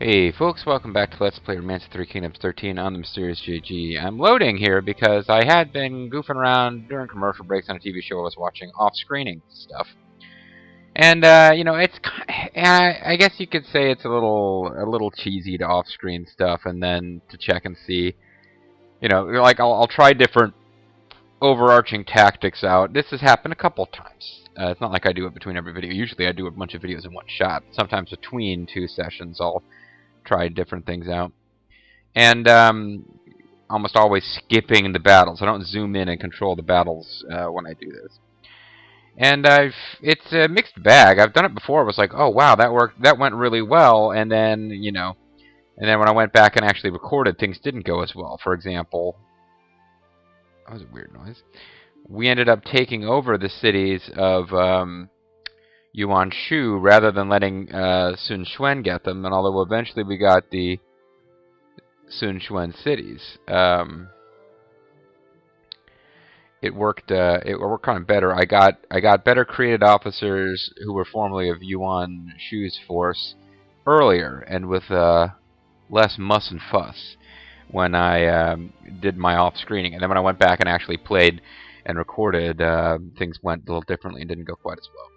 Hey folks, welcome back to Let's Play Three Kingdoms XIII on the Mysterious JG. I'm loading here because I had been goofing around during commercial breaks on a TV show I was watching, off-screening stuff. And, it's I guess you could say it's a little cheesy to off-screen stuff and then to check and see, like I'll try different overarching tactics out. This has happened a couple times. It's not like I do it between every video. Usually I do a bunch of videos in one shot. Sometimes between two sessions I'll try different things out. And almost always skipping the battles. I don't zoom in and control the battles when I do this. And it's a mixed bag. I've done it before. It was like, oh wow, that went really well. And then, and then when I went back and actually recorded, things didn't go as well. For example, that was a weird noise. We ended up taking over the cities of Yuan Shao rather than letting Sun Quan get them, and although eventually we got the Sun Quan cities, it worked kind of better. I got better created officers who were formerly of Yuan Shau's force earlier and with less muss and fuss when I did my off-screening, and then when I went back and actually played and recorded, things went a little differently and didn't go quite as well.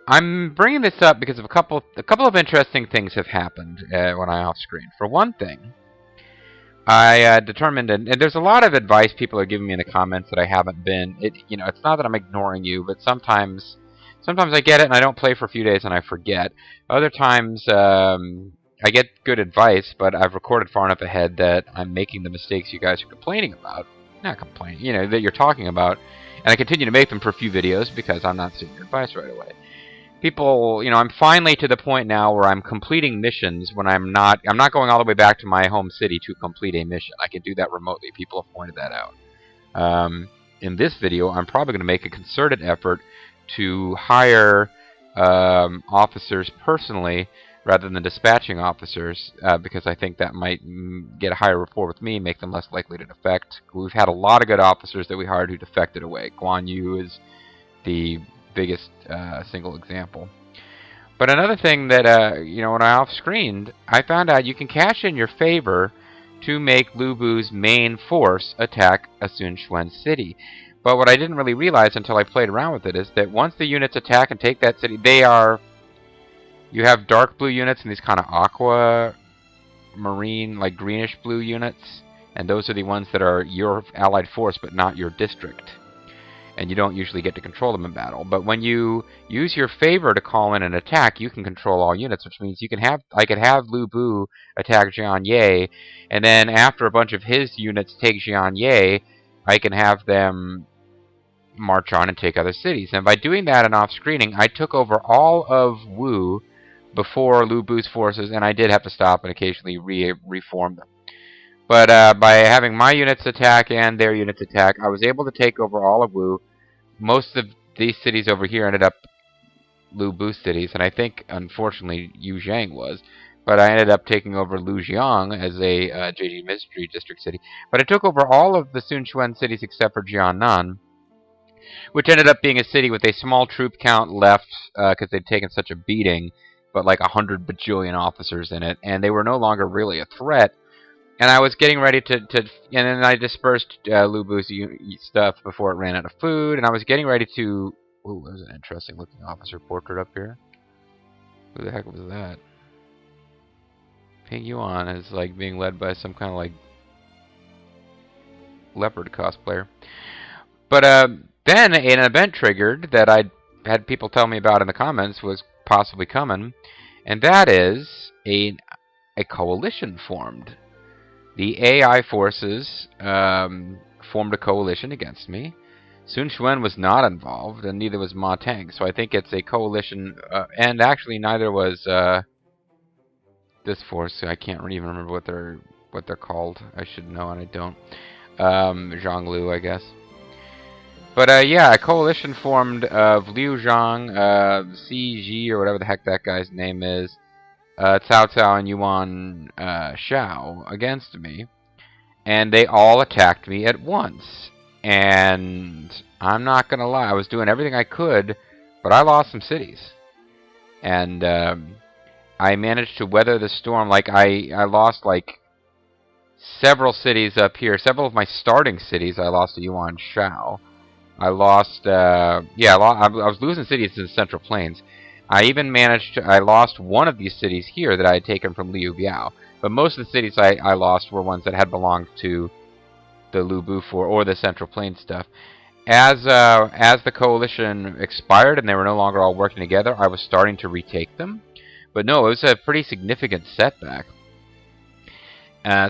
I'm bringing this up because of a couple of interesting things have happened when I off-screen. For one thing, I determined, and there's a lot of advice people are giving me in the comments that I haven't been. It's not that I'm ignoring you, but sometimes I get it and I don't play for a few days and I forget. Other times I get good advice, but I've recorded far enough ahead that I'm making the mistakes you guys are complaining about. Not complaining, that you're talking about, and I continue to make them for a few videos because I'm not seeing your advice right away. People, I'm finally to the point now where I'm completing missions when I'm not going all the way back to my home city to complete a mission. I can do that remotely. People have pointed that out. In this video, I'm probably going to make a concerted effort to hire officers personally rather than dispatching officers, because I think that might get a higher rapport with me, make them less likely to defect. We've had a lot of good officers that we hired who defected away. Guan Yu is the biggest single example. But another thing that, when I off-screened, I found out you can cash in your favor to make Lu Bu's main force attack a Sun Quan city. But what I didn't really realize until I played around with it is that once the units attack and take that city, you have dark blue units and these kind of aqua marine, like greenish blue units, and those are the ones that are your allied force but not your district. And you don't usually get to control them in battle. But when you use your favor to call in an attack, you can control all units, which means I could have Lu Bu attack Jianye, and then after a bunch of his units take Jianye, I can have them march on and take other cities. And by doing that and off-screening, I took over all of Wu before Lu Bu's forces, and I did have to stop and occasionally reform them. But by having my units attack and their units attack, I was able to take over all of Wu. Most of these cities over here ended up Lu Bu cities, and I think, unfortunately, Yu Zhang was. But I ended up taking over Lujiang as a JG Mystery District city. But I took over all of the Sun Quan cities except for Jiannan, which ended up being a city with a small troop count left because they'd taken such a beating, but like 100 bajillion officers in it, and they were no longer really a threat. And I was getting ready and then I dispersed Lu Bu's stuff before it ran out of food, and I was getting ready to... Ooh, there's an interesting looking officer portrait up here. Who the heck was that? Ping Yuan is like being led by some kind of like leopard cosplayer. But then an event triggered that I had people tell me about in the comments was possibly coming, and that is a coalition formed. The AI forces formed a coalition against me. Sun Quan was not involved, and neither was Ma Tang. So I think it's a coalition, and actually neither was this force. I can't even remember what they're called. I should know, and I don't. Zhonglu, I guess. But yeah, a coalition formed of Liu Zhang, CG, or whatever the heck that guy's name is, Cao Cao and Yuan Shao against me, and they all attacked me at once. And I'm not gonna lie, I was doing everything I could, but I lost some cities. And I managed to weather the storm. Like, I lost, like, several cities up here. Several of my starting cities I lost to Yuan Shao. I lost, I was losing cities in the Central Plains. I even managed to, I lost one of these cities here that I had taken from Liu Biao. But most of the cities I lost were ones that had belonged to the Lu Bu for or the Central Plains stuff. As the coalition expired and they were no longer all working together, I was starting to retake them. But no, it was a pretty significant setback.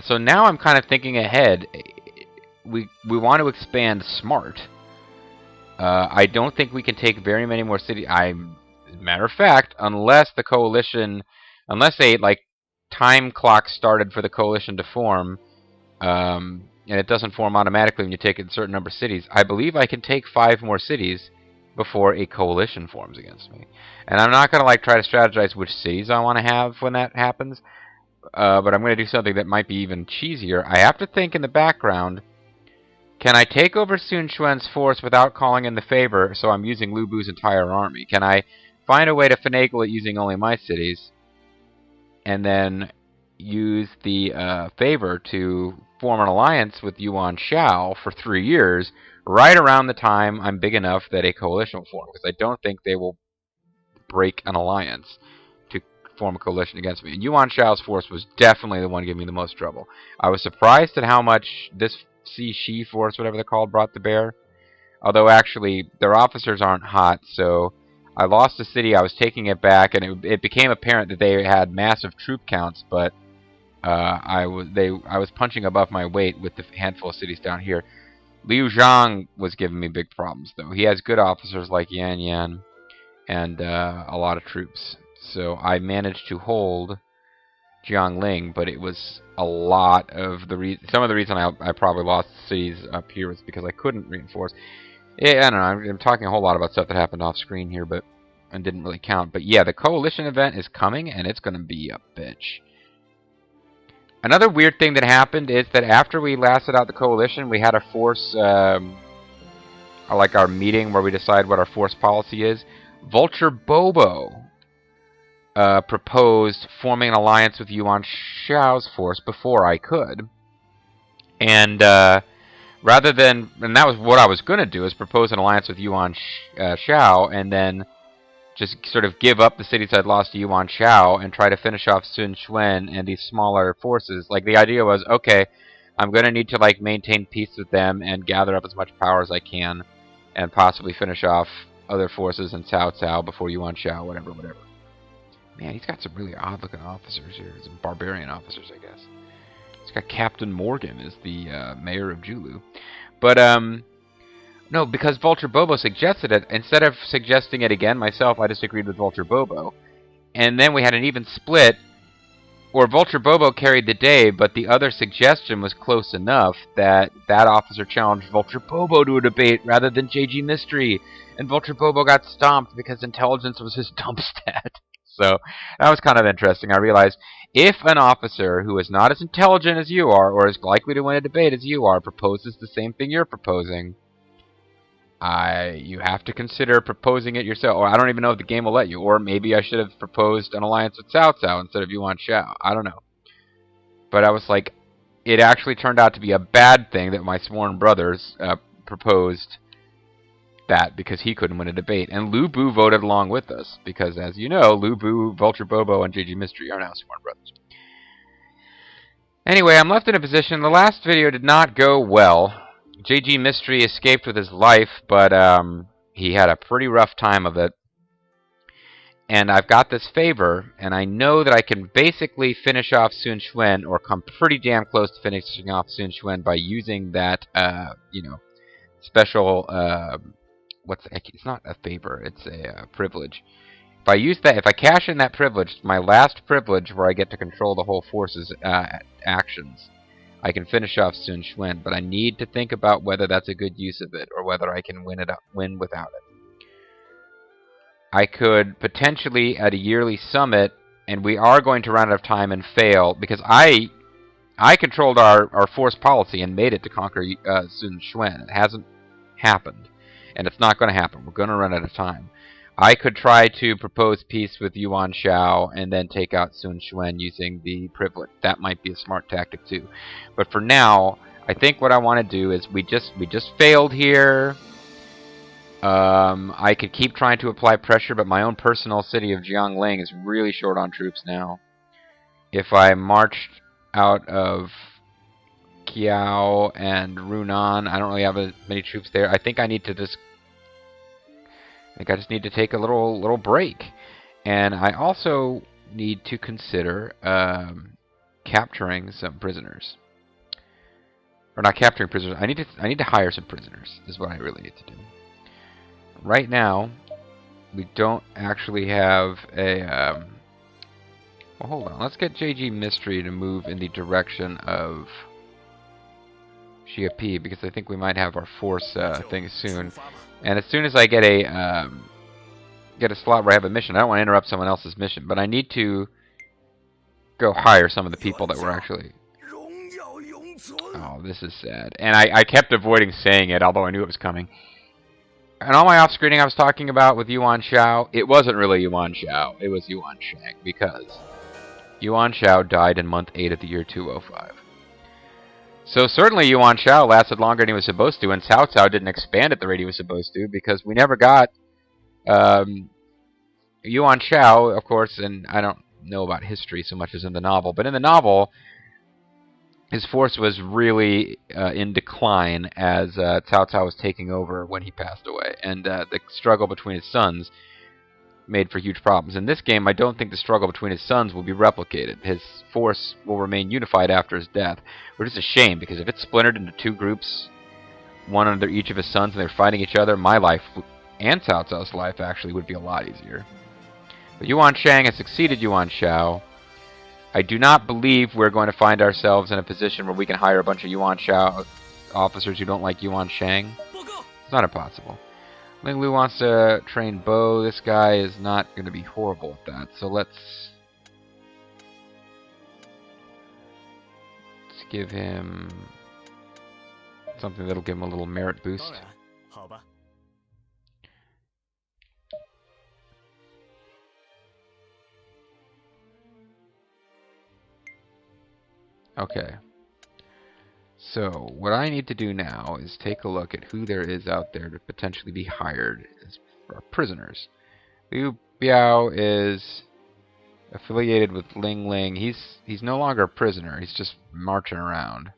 So now I'm kind of thinking ahead. We want to expand smart. I don't think we can take very many more cities. As a matter of fact, unless the coalition, unless a time clock started for the coalition to form, and it doesn't form automatically when you take a certain number of cities, I believe I can take 5 more cities before a coalition forms against me. And I'm not going to try to strategize which cities I want to have when that happens, but I'm going to do something that might be even cheesier. I have to think in the background, can I take over Sun Quan's force without calling in the favor, so I'm using Lu Bu's entire army? Can I find a way to finagle it using only my cities, and then use the favor to form an alliance with Yuan Shao for 3 years, right around the time I'm big enough that a coalition will form? Because I don't think they will break an alliance to form a coalition against me. And Yuan Shao's force was definitely the one giving me the most trouble. I was surprised at how much this Shi force, whatever they're called, brought to bear. Although actually their officers aren't hot, so I lost a city, I was taking it back, and it became apparent that they had massive troop counts, but I was punching above my weight with the handful of cities down here. Liu Zhang was giving me big problems, though. He has good officers like Yan Yan and a lot of troops. So I managed to hold Jiangling, but it was a lot of the some of the reason I probably lost cities up here was because I couldn't reinforce. Yeah, I don't know. I'm talking a whole lot about stuff that happened off screen here, but and didn't really count. But yeah, the coalition event is coming, and it's going to be a bitch. Another weird thing that happened is that after we lasted out the coalition, we had a force, like our meeting where we decide what our force policy is. Vulture Bobo proposed forming an alliance with Yuan Shao's force before I could. And rather than, and that was what I was going to do, is propose an alliance with Yuan Shao and then just sort of give up the cities I'd lost to Yuan Shao and try to finish off Sun Quan and these smaller forces. Like, the idea was, okay, I'm going to need to maintain peace with them and gather up as much power as I can and possibly finish off other forces in Cao Cao before Yuan Shao, whatever. Man, he's got some really odd-looking officers here. Some barbarian officers, I guess. He's got Captain Morgan as the mayor of Julu. But, no, because Vulture Bobo suggested it, instead of suggesting it again myself, I just agreed with Vulture Bobo. And then we had an even split, where Vulture Bobo carried the day, but the other suggestion was close enough that that officer challenged Vulture Bobo to a debate rather than JG Mystery. And Vulture Bobo got stomped because intelligence was his dump stat. So that was kind of interesting. I realized if an officer who is not as intelligent as you are, or as likely to win a debate as you are, proposes the same thing you're proposing, you have to consider proposing it yourself. Or I don't even know if the game will let you. Or maybe I should have proposed an alliance with Cao Cao instead of Yuan Shao. I don't know. But I was like, it actually turned out to be a bad thing that my sworn brothers proposed that because he couldn't win a debate. And Lu Bu voted along with us. Because, as you know, Lu Bu, Vulture Bobo, and JG Mystery are now sworn brothers. Anyway, I'm left in a position. The last video did not go well. JG Mystery escaped with his life, but he had a pretty rough time of it. And I've got this favor, and I know that I can basically finish off Sun Quan, or come pretty damn close to finishing off Sun Quan by using that, special, it's not a favor, it's a privilege. If I use that, if I cash in that privilege, my last privilege where I get to control the whole force's actions, I can finish off Sun Quan, but I need to think about whether that's a good use of it, or whether I can win without it. I could potentially, at a yearly summit, and we are going to run out of time and fail, because I controlled our force policy and made it to conquer Sun Quan. It hasn't happened, and it's not going to happen. We're going to run out of time. I could try to propose peace with Yuan Shao and then take out Sun Quan using the privilege. That might be a smart tactic too. But for now, I think what I want to do is we just failed here. I could keep trying to apply pressure, but my own personal city of Jiangling is really short on troops now. If I marched out of Kiao and Runan, I don't really have many troops there. I think I need to just need to take a little break. And I also need to consider capturing some prisoners. Or not capturing prisoners. I need to hire some prisoners is what I really need to do. Right now, we don't actually have a well, hold on. Let's get JG Mystery to move in the direction of Xiapi, because I think we might have our force thing soon. And as soon as I get a slot where I have a mission, I don't want to interrupt someone else's mission, but I need to go hire some of the people that were actually... Oh, this is sad. And I kept avoiding saying it, although I knew it was coming. And all my off-screening I was talking about with Yuan Shao, it wasn't really Yuan Shao, it was Yuan Shang, because Yuan Shao died in month 8 of the year 205. So certainly Yuan Shao lasted longer than he was supposed to, and Cao Cao didn't expand at the rate he was supposed to, because we never got Yuan Shao, of course, and I don't know about history so much as in the novel, but in the novel, his force was really in decline as Cao Cao was taking over when he passed away, and the struggle between his sons made for huge problems. In this game, I don't think the struggle between his sons will be replicated. His force will remain unified after his death, which is a shame, because if it's splintered into two groups, one under each of his sons, and they're fighting each other, my life, and Cao Cao's life, actually, would be a lot easier. But Yuan Shang has succeeded Yuan Shao. I do not believe we're going to find ourselves in a position where we can hire a bunch of Yuan Shao officers who don't like Yuan Shang. It's not impossible. Ling Lu wants to train Bo. This guy is not going to be horrible at that. So let's give him something that'll give him a little merit boost. Okay. So, what I need to do now is take a look at who there is out there to potentially be hired as prisoners. Liu Biao is affiliated with Ling Ling. He's no longer a prisoner. He's just marching around.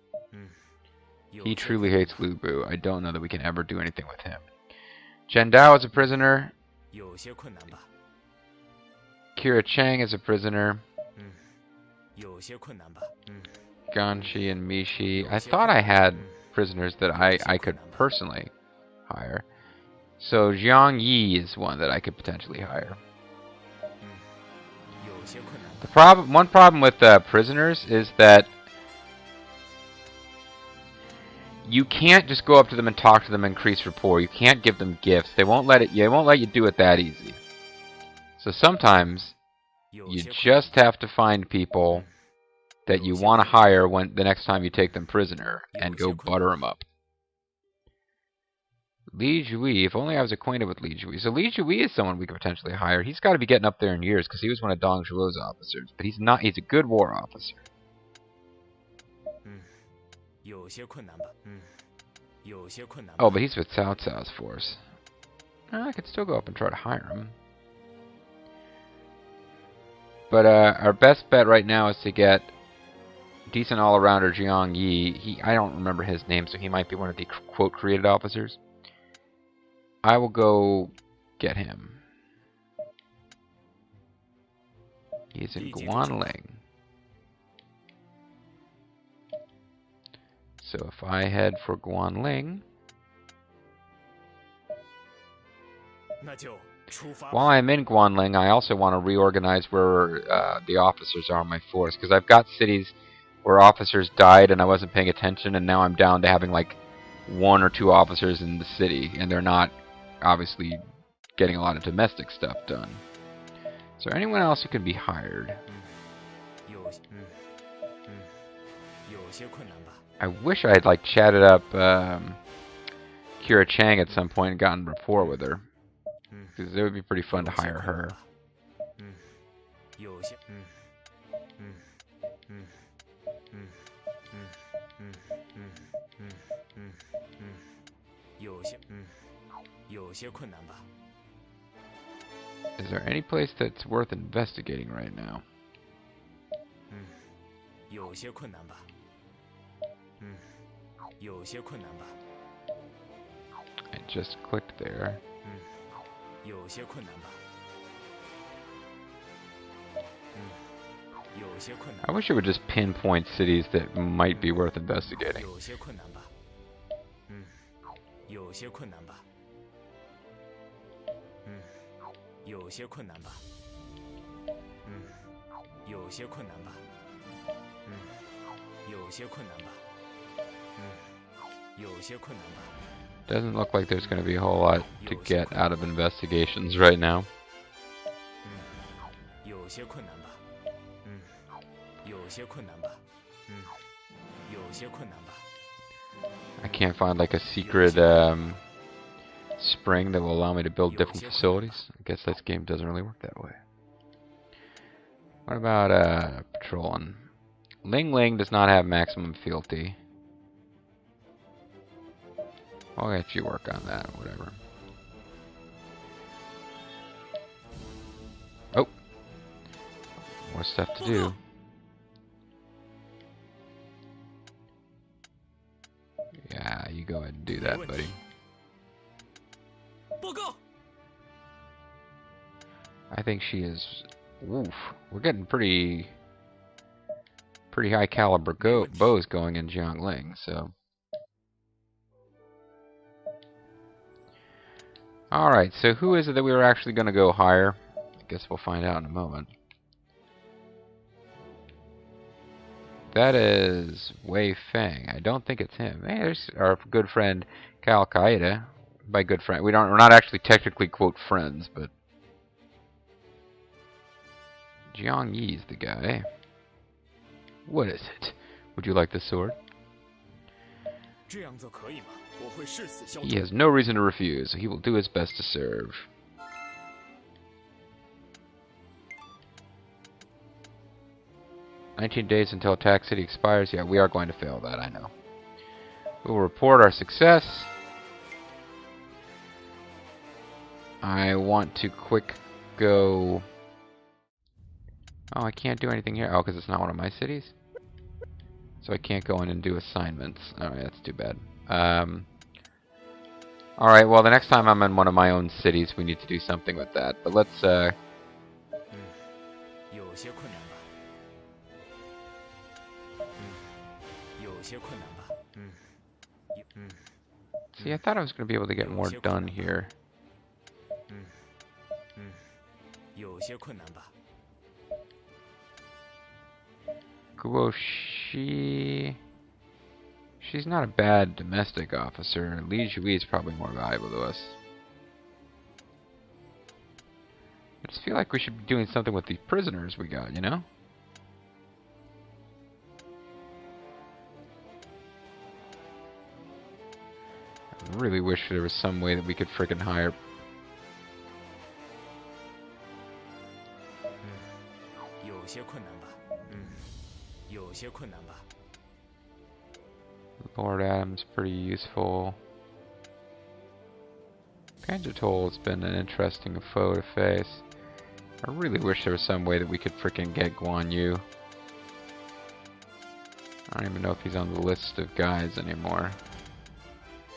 He truly hates Lu Bu. I don't know that we can ever do anything with him. Chen Dao is a prisoner. Kira Chang is a prisoner. Ganshi and Mishi. I thought I had prisoners that I could personally hire. So Jiang Yi is one that I could potentially hire. One problem with prisoners is that you can't just go up to them and talk to them and increase rapport. You can't give them gifts. They won't let you do it that easy. So sometimes you just have to find people that you want to hire when the next time you take them prisoner and go butter them up. Li Jui, if only I was acquainted with Li Jui. So Li Jui is someone we could potentially hire. He's got to be getting up there in years because he was one of Dong Zhuo's officers, but he's not. He's a good war officer. Oh, but he's with Cao Cao's force. I could still go up and try to hire him. But our best bet right now is to get decent all-arounder Jiang Yi. I don't remember his name, so he might be one of the quote created officers. I will go get him. He's in Guanling. So if I head for Guanling, while I'm in Guanling, I also want to reorganize where the officers are in my force, because I've got cities where officers died and I wasn't paying attention, and now I'm down to having like 1 or 2 officers in the city, and they're not obviously getting a lot of domestic stuff done. Is there anyone else who can be hired? I wish I had like chatted up Kira Chang at some point and gotten rapport with her. Because it would be pretty fun to hire her. Is there any place that's worth investigating right now? I just clicked there. I wish it would just pinpoint cities that might be worth investigating. Doesn't look like there's going to be a whole lot to get out of investigations right now. I can't find like a secret spring that will allow me to build different facilities. I guess this game doesn't really work that way. What about patrolling? Ling Ling does not have maximum fealty. I'll let you work on that, whatever. Oh! More stuff to do. Yeah, you go ahead and do that, buddy. I think she is... Oof. We're getting pretty high caliber bows going in Jiangling, so... Alright, so who is it that we were actually going to go hire? I guess we'll find out in a moment. That is Wei Feng. I don't think it's him. Hey, there's our good friend Cal Qaeda. By good friend, we're not actually technically quote friends, but Jiang Yi's the guy. What is it? Would you like the sword? He has no reason to refuse, so he will do his best to serve. "19 days until Attack City expires." Yeah, we are going to fail that, I know. We will report our success. I want to quick go... Oh, I can't do anything here. Oh, because it's not one of my cities? So I can't go in and do assignments. Alright, that's too bad. Alright, well, the next time I'm in one of my own cities, we need to do something with that. But let's, see, I thought I was going to be able to get more done here. Guoshi... She's not a bad domestic officer. Li Jui is probably more valuable to us. I just feel like we should be doing something with these prisoners we got, you know? I really wish there was some way that we could frickin' hire... Lord Adam's pretty useful. Kanjatol has been an interesting foe to face. I really wish there was some way that we could frickin' get Guan Yu. I don't even know if he's on the list of guys anymore.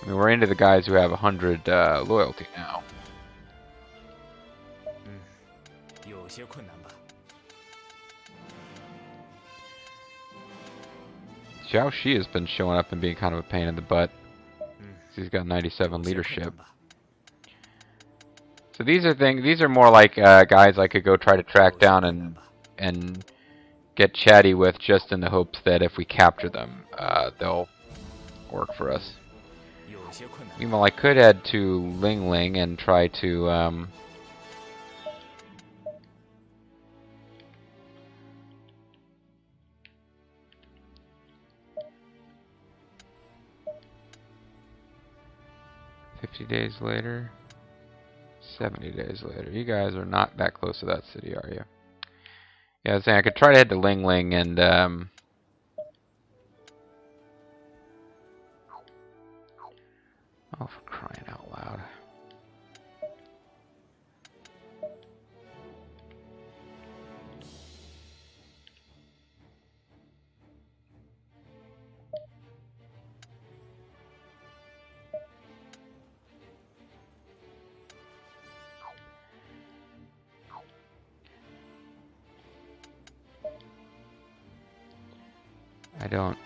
I mean, we're into the guys who have 100 loyalty now. Xiao Shi has been showing up and being kind of a pain in the butt. He's got 97 leadership. So these are more like guys I could go try to track down and get chatty with, just in the hopes that if we capture them, they'll work for us. Meanwhile, I could head to Ling Ling and try to 50 days later. 70 days later. You guys are not that close to that city, are you? Yeah, I was saying I could try to head to Ling Ling and oh, for crying out loud. I don't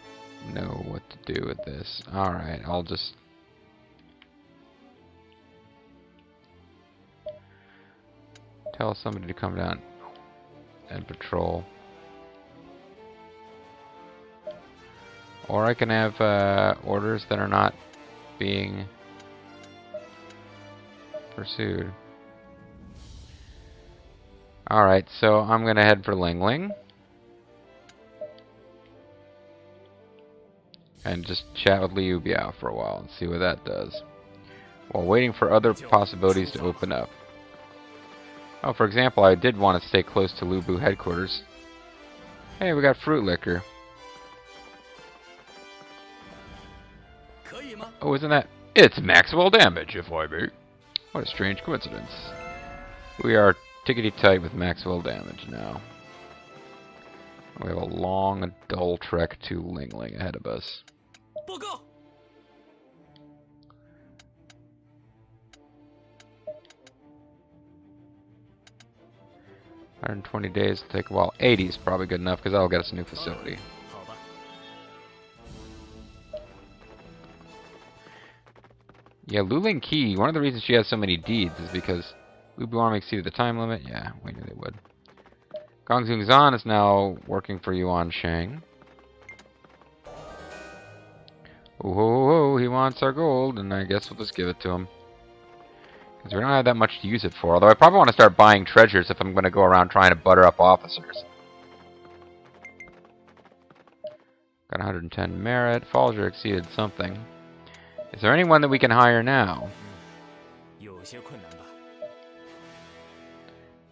know what to do with this. Alright, I'll just... tell somebody to come down and patrol. Or I can have orders that are not being pursued. Alright, so I'm gonna head for Ling Ling. And just chat with Liu Biao for a while and see what that does. While waiting for other possibilities to open up. Oh, for example, I did want to stay close to Lu Bu headquarters. Hey, we got fruit liquor. Oh, isn't that... It's Maxwell damage, if I may. What a strange coincidence. We are tickety-tight with Maxwell damage now. We have a long, dull trek to Ling Ling ahead of us. 120 days will take a while. 80 is probably good enough because that'll get us a new facility. Yeah, Luling Qi, one of the reasons she has so many deeds is because Lu Bu army exceeded the time limit. Yeah, we knew they would. Gongzhou Zan is now working for Yuan Shang. Oh, ho, ho, he wants our gold, and I guess we'll just give it to him. Because we don't have that much to use it for. Although I probably want to start buying treasures if I'm going to go around trying to butter up officers. Got 110 merit. Falger exceeded something. Is there anyone that we can hire now?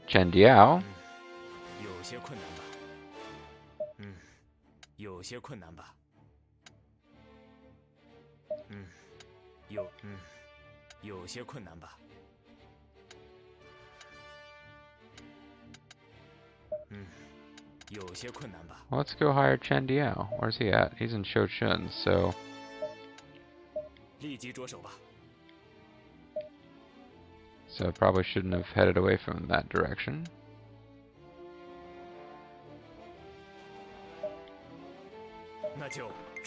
Chen Diao. Well, let's go hire Chen Diao. Where's he at? He's in Shochun, so... So I probably shouldn't have headed away from that direction.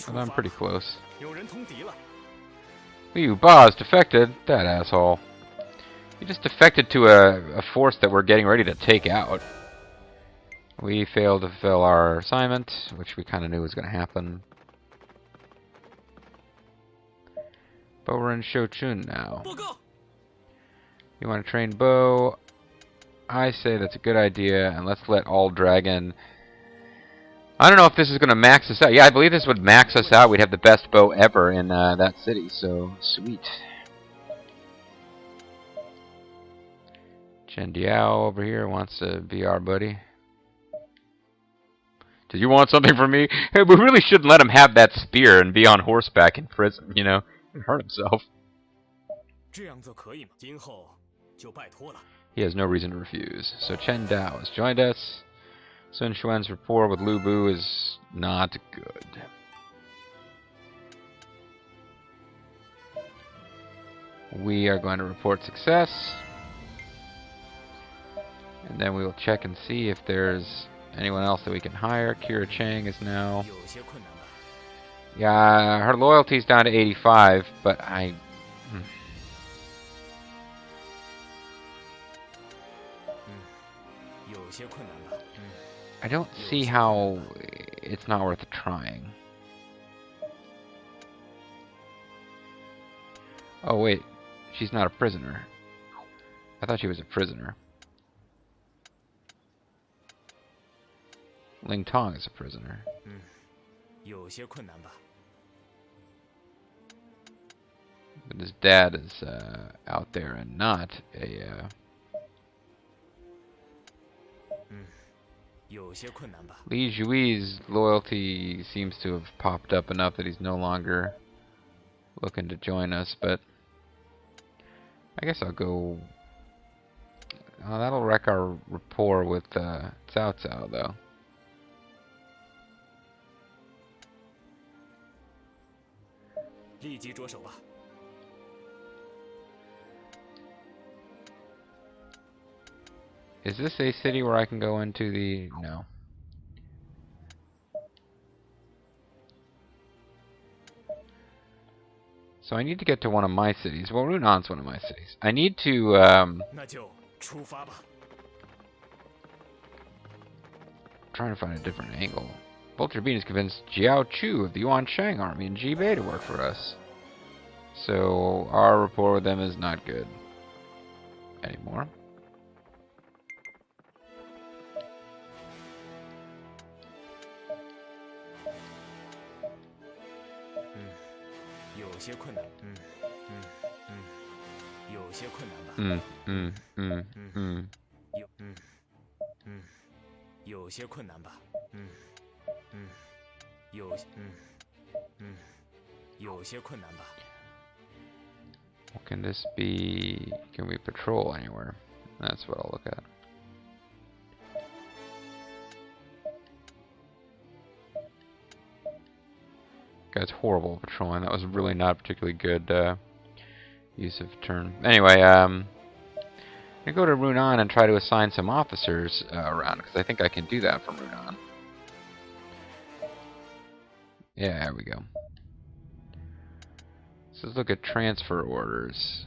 Well, I'm pretty close. Liu Ba's defected? That asshole. He just defected to a force that we're getting ready to take out. We failed to fulfill our assignment, which we kind of knew was going to happen. But we're in Shochun now. You want to train Bo? I say that's a good idea, and let's let All Dragon... I don't know if this is going to max us out. Yeah, I believe this would max us out. We'd have the best bow ever in that city, so sweet. Chen Diao over here wants to be our buddy. Do you want something from me? Hey, we really shouldn't let him have that spear and be on horseback in prison, you know? And hurt himself. He has no reason to refuse. So Chen Dao has joined us. Sun Xuan's rapport with Lu Bu is not good. We are going to report success. And then we will check and see if there's anyone else that we can hire. Kira Chang is now... Yeah, her loyalty's down to 85, but I... I don't see how it's not worth trying. Oh wait, she's not a prisoner. I thought she was a prisoner. Ling Tong is a prisoner. But his dad is out there and not a... Li Jui's loyalty seems to have popped up enough that he's no longer looking to join us, but I guess I'll go... Oh, that'll wreck our rapport with Cao Cao, though. Is this a city where I can go into the... No. So I need to get to one of my cities. Well, Runan's one of my cities. I need to, trying to find a different angle. Vulture Bean is convinced Jiao Chu of the Yuan Shang army and Jibei to work for us. So our rapport with them is not good anymore. What can this be? Can we patrol anywhere? That's what I'll look at. Guy's horrible at patrolling. That was really not a particularly good use of turn. Anyway, I'm gonna go to Runan and try to assign some officers around, because I think I can do that from Runan. Yeah, there we go. So let's look at transfer orders.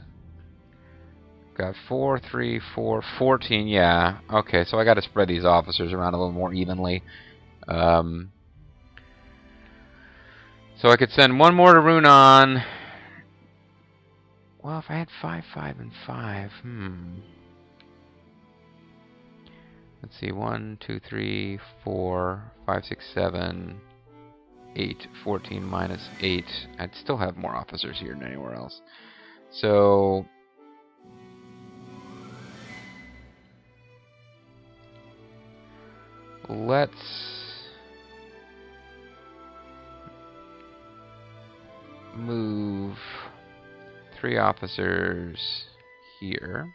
Got 4, 3, 4, 14. Yeah, okay, so I got to spread these officers around a little more evenly. So I could send one more to Runan. Well, if I had 5, 5, and 5, Let's see, 1, 2, 3, 4, 5, 6, 7, 8, 14 minus 8. I'd still have more officers here than anywhere else. So let's move 3 officers here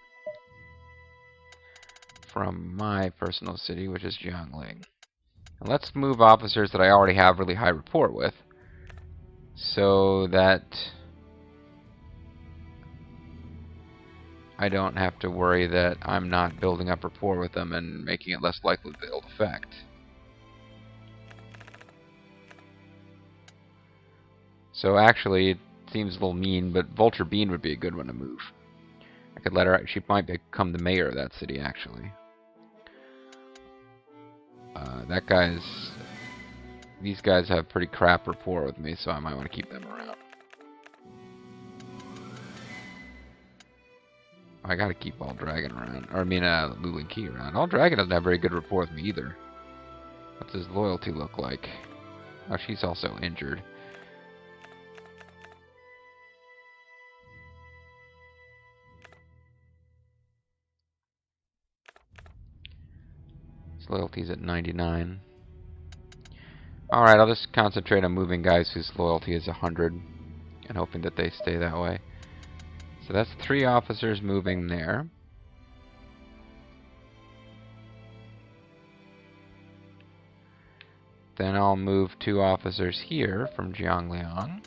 from my personal city, which is Jiangling. And let's move officers that I already have really high rapport with, so that I don't have to worry that I'm not building up rapport with them and making it less likely that they'll defect. So actually, it seems a little mean, but Vulture Bean would be a good one to move. I could let her... She might become the mayor of that city, actually. That guy's... These guys have pretty crap rapport with me, so I might want to keep them around. I gotta keep All Dragon around. Or, I mean, Lulin Key around. All Dragon doesn't have very good rapport with me either. What's his loyalty look like? Oh, she's also injured. His loyalty's at 99. Alright, I'll just concentrate on moving guys whose loyalty is 100 and hoping that they stay that way. So that's 3 officers moving there. Then I'll move 2 officers here from Jiangliang.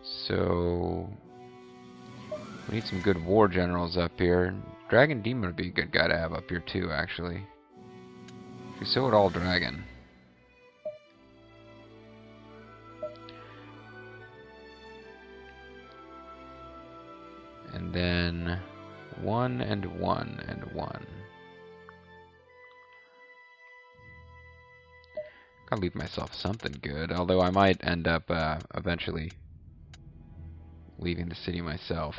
So we need some good war generals up here. Dragon Demon would be a good guy to have up here too, actually. So would All Dragon. And then 1 and 1 and 1. Gotta leave myself something good, although I might end up eventually leaving the city myself.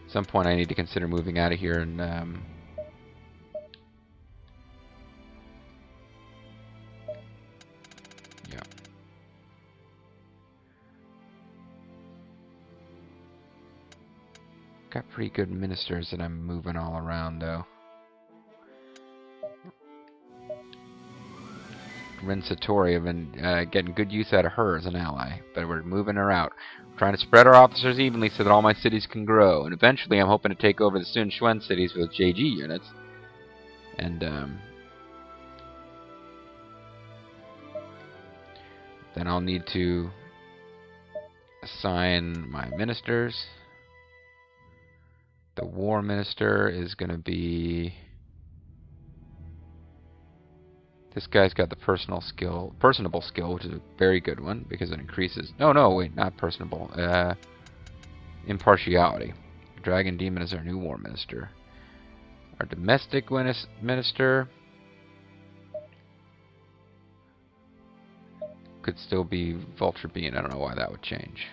At some point I need to consider moving out of here and Got pretty good ministers that I'm moving all around, though. Rin Satori, I've been getting good use out of her as an ally, but we're moving her out. We're trying to spread our officers evenly so that all my cities can grow, and eventually I'm hoping to take over the Sun Xuan cities with JG units. And then I'll need to assign my ministers. The war minister is going to be... This guy's got the personable skill, which is a very good one because it increases... No, wait, not personable. Impartiality. Dragon Demon is our new war minister. Our domestic minister could still be Vulture Bean. I don't know why that would change.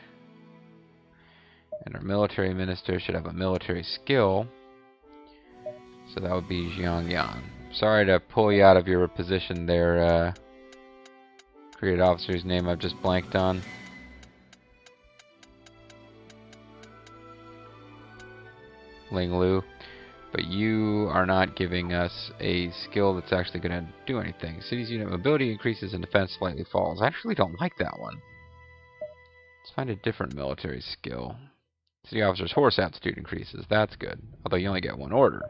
And our military minister should have a military skill. So that would be Jiang Yan. Sorry to pull you out of your position there, created officer's name I've just blanked on. Ling Lu. But you are not giving us a skill that's actually going to do anything. City's unit mobility increases and defense slightly falls. I actually don't like that one. Let's find a different military skill. City officer's horse aptitude increases. That's good. Although you only get one order.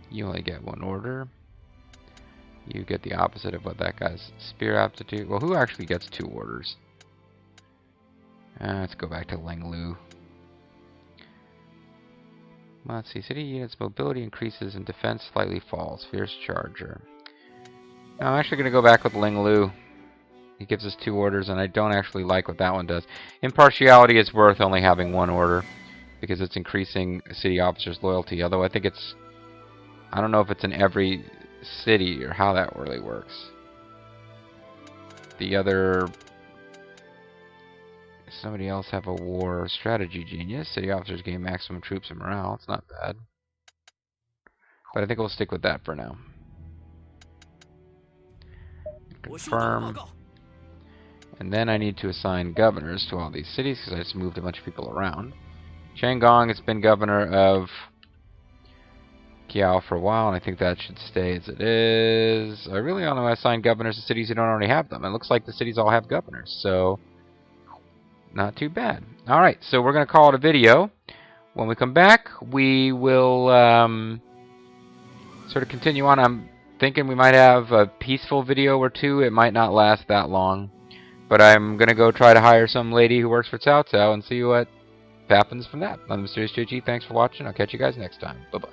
You only get one order. You get the opposite of what that guy's spear aptitude. Well, who actually gets 2 orders? Let's go back to Ling Lu. Let's see. City units mobility increases and defense slightly falls. Fierce charger. No, I'm actually going to go back with Ling Lu. He gives us 2 orders, and I don't actually like what that one does. Impartiality is worth only having 1 order because it's increasing a city officer's loyalty. Although I think it's... I don't know if it's in every city or how that really works. The other... Somebody else have a war strategy genius. City officers gain maximum troops and morale. It's not bad. But I think we'll stick with that for now. Confirm. And then I need to assign governors to all these cities because I just moved a bunch of people around. Changong has been governor of Kiao for a while, and I think that should stay as it is. I really only want to assign governors to cities who don't already have them. It looks like the cities all have governors, so not too bad. Alright, so we're going to call it a video. When we come back, we will sort of continue on. I'm thinking we might have a peaceful video or 2. It might not last that long. But I'm going to go try to hire some lady who works for Cao Cao and see what happens from that. I'm the Mysterious JG. Thanks for watching. I'll catch you guys next time. Bye-bye.